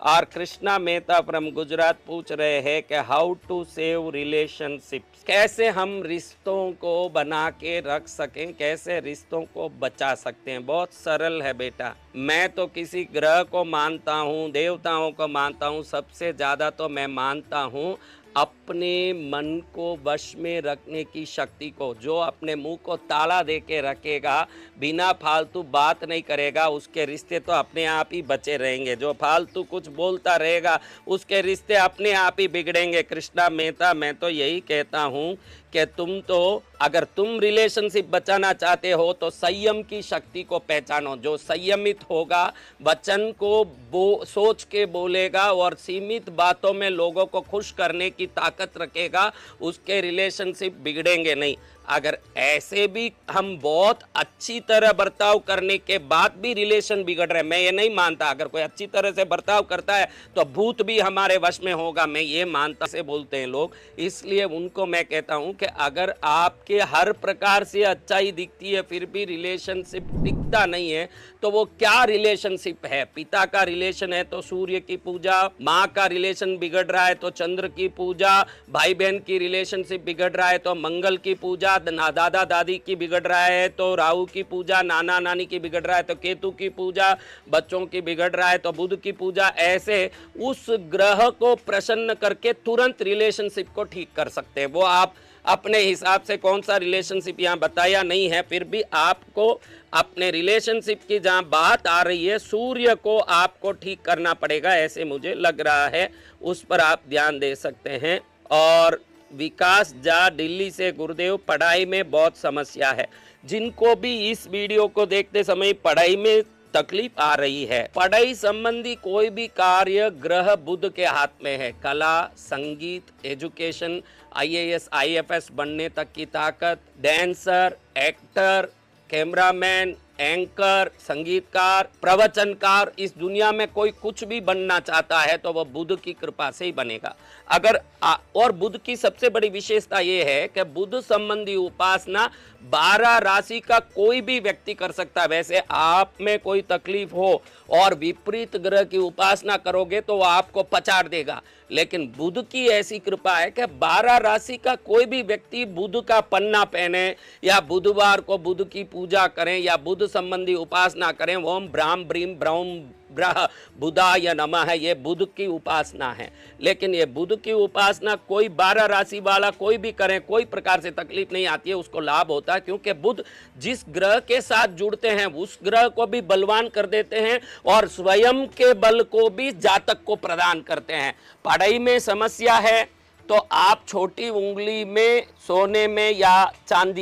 और कृष्णा मेहता फ्रॉम गुजरात पूछ रहे हैं कि हाउ टू सेव रिलेशनशिप्स, कैसे हम रिश्तों को बना के रख सकें, कैसे रिश्तों को बचा सकते हैं। बहुत सरल है बेटा। मैं तो किसी ग्रह को मानता हूँ, देवताओं को मानता हूँ, सबसे ज़्यादा तो मैं मानता हूँ अपने मन को वश में रखने की शक्ति को। जो अपने मुंह को ताला दे के रखेगा, बिना फालतू बात नहीं करेगा, उसके रिश्ते तो अपने आप ही बचे रहेंगे। जो फालतू कुछ बोलता रहेगा, उसके रिश्ते अपने आप ही बिगड़ेंगे। कृष्णा मेहता, मैं तो यही कहता हूँ कि तुम तो अगर तुम रिलेशनशिप बचाना चाहते हो तो संयम की शक्ति को पहचानो। जो संयमित होगा, वचन को सोच के बोलेगा और सीमित बातों में लोगों को खुश करने की ताकत रखेगा, उसके रिलेशनशिप बिगड़ेंगे नहीं। अगर ऐसे भी हम बहुत अच्छी तरह बर्ताव करने के बाद भी रिलेशन बिगड़ रहे हैं, मैं ये नहीं मानता अगर कोई अच्छी तरह से बर्ताव करता है तो भूत भी हमारे वश में होगा, मैं ये मानता से बोलते हैं लोग। इसलिए उनको मैं कहता हूं कि अगर आपके हर प्रकार से अच्छाई दिखती है फिर भी रिलेशनशिप टिकता नहीं है तो वो क्या रिलेशनशिप है। पिता का रिलेशन है तो सूर्य की पूजा, माँ का रिलेशन बिगड़ रहा है तो चंद्र की पूजा, भाई बहन की रिलेशनशिप बिगड़ रहा है तो मंगल की पूजा, दादा दादी की बिगड़ रहा है तो राहु की पूजा, नाना नानी की बिगड़ रहा है तो केतु की पूजा, बच्चों की बिगड़ रहा है तो बुध की पूजा। ऐसे उस ग्रह को प्रसन्न करके तुरंत रिलेशनशिप को ठीक कर सकते हैं। वो आप अपने हिसाब से कौन सा रिलेशनशिप यहाँ बताया नहीं है, फिर भी आपको अपने रिलेशनशिप की जहाँ बात आ रही है, सूर्य को आपको ठीक करना पड़ेगा, ऐसे मुझे लग रहा है। उस पर आप ध्यान दे सकते हैं। और विकास जा दिल्ली से, गुरुदेव पढ़ाई में बहुत समस्या है। जिनको भी इस वीडियो को देखते समय पढ़ाई में तकलीफ आ रही है, पढ़ाई संबंधी कोई भी कार्य ग्रह बुध के हाथ में है, कला, संगीत, एजुकेशन, आईएएस आईएफएस बनने तक की ताकत, डांसर, एक्टर, कैमरामैन, एंकर, संगीतकार, प्रवचनकार, इस दुनिया में कोई कुछ भी बनना चाहता है तो वह बुध की कृपा से ही बनेगा। और बुध की सबसे बड़ी विशेषता यह है कि बुध संबंधी उपासना 12 राशि का कोई भी व्यक्ति कर सकता है। वैसे आप में कोई तकलीफ हो और विपरीत ग्रह की उपासना करोगे तो वो आपको पछाड़ देगा, लेकिन बुध की ऐसी कृपा है कि 12 राशि का कोई भी व्यक्ति बुध का पन्ना पहने या बुधवार को बुध की पूजा करें या बुध संबंधी उपासना करें। ओम ब्राह्म ब्रीम ब्रह्म ब्रह बुधाय नमः है, ये बुध की उपासना है। लेकिन ये बुध की उपासना कोई 12 राशि वाला कोई भी करे, कोई प्रकार से तकलीफ नहीं आती है, उसको लाभ होता है, क्योंकि बुध जिस ग्रह के साथ जुड़ते हैं उस ग्रह को भी बलवान कर देते हैं और स्वयं के बल को भी जातक को प्रदान करते हैं। पढ़ाई में समस्या है तो आप छोटी उंगली में सोने में या चांदी